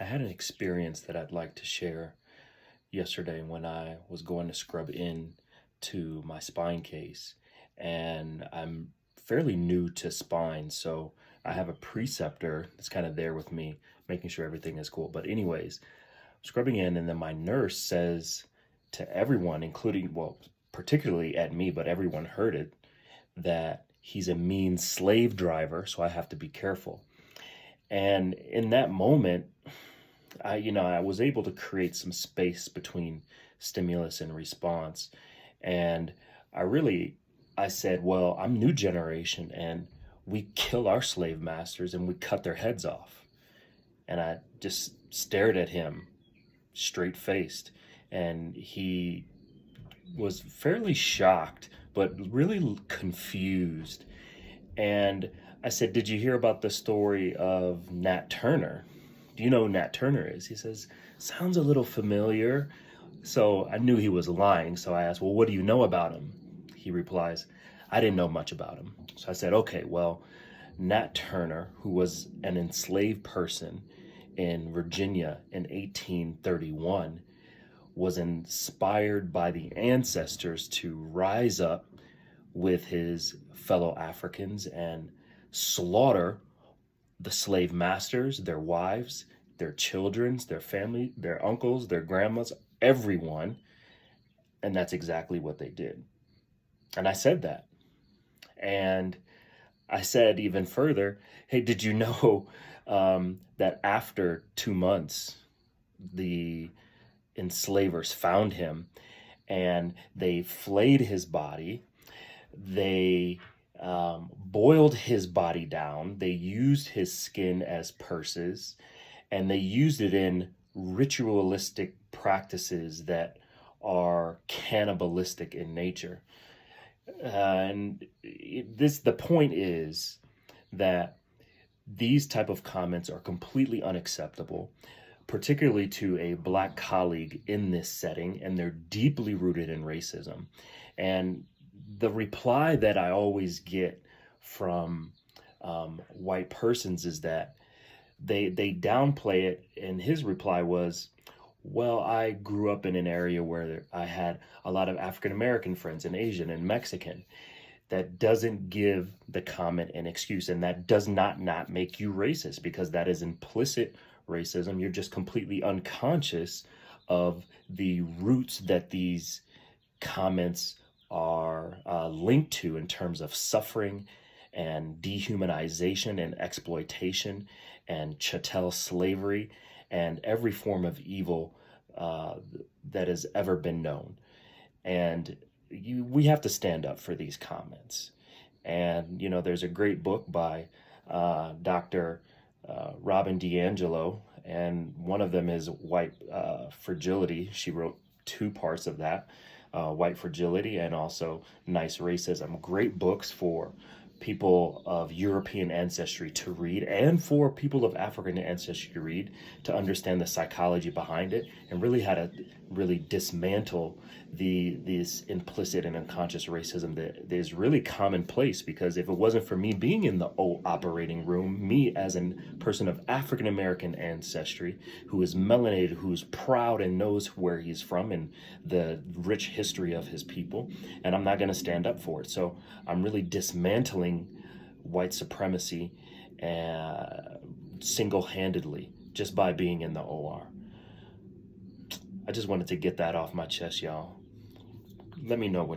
I had an experience that I'd like to share yesterday when I was going to scrub in to my spine case. And I'm fairly new to spine, so I have a preceptor that's kind of there with me, making sure everything is cool. But, anyways, scrubbing in, and then my nurse says to everyone, including, well, particularly at me, but everyone heard it, that he's a mean slave driver, so I have to be careful. And in that moment, I was able to create some space between stimulus and response. And I really, I said, well, I'm new generation and we kill our slave masters and we cut their heads off. And I just stared at him straight faced. And he was fairly shocked, but really confused. And I said, did you hear about the story of Nat Turner? Do you know who Nat Turner is? He says, sounds a little familiar. So I knew he was lying. So I asked, well, what do you know about him? He replies, I didn't know much about him. So I said, okay, well, Nat Turner, who was an enslaved person in Virginia in 1831, was inspired by the ancestors to rise up with his fellow Africans and slaughter the slave masters, their wives, their children, their family, their uncles, their grandmas, everyone. And that's exactly what they did. And I said that. And I said even further, hey, did you know that after 2 months, the enslavers found him and they flayed his body, they boiled his body down, they used his skin as purses, and they used it in ritualistic practices that are cannibalistic in nature. The point is that these type of comments are completely unacceptable, particularly to a Black colleague in this setting, and they're deeply rooted in racism. And the reply that I always get from white persons is that they downplay it, and his reply was, well, I grew up in an area where I had a lot of African American friends and Asian and Mexican. That doesn't give the comment an excuse, and that does not make you racist, because that is implicit racism. You're just completely unconscious of the roots that these comments are linked to in terms of suffering and dehumanization and exploitation and chattel slavery and every form of evil that has ever been known. And we have to stand up for these comments. And, there's a great book by Dr. Robin DiAngelo, and one of them is White Fragility. She wrote 2 parts of that, White Fragility and also Nice Racism. Great books for people of European ancestry to read, and for people of African ancestry to read, to understand the psychology behind it and really how to really dismantle this implicit and unconscious racism that is really commonplace. Because if it wasn't for me being in the operating room, me as a person of African American ancestry who is melanated, who's proud and knows where he's from and the rich history of his people, and I'm not going to stand up for it. So I'm really dismantling white supremacy single-handedly just by being in the OR. I just wanted to get that off my chest, y'all. Let me know what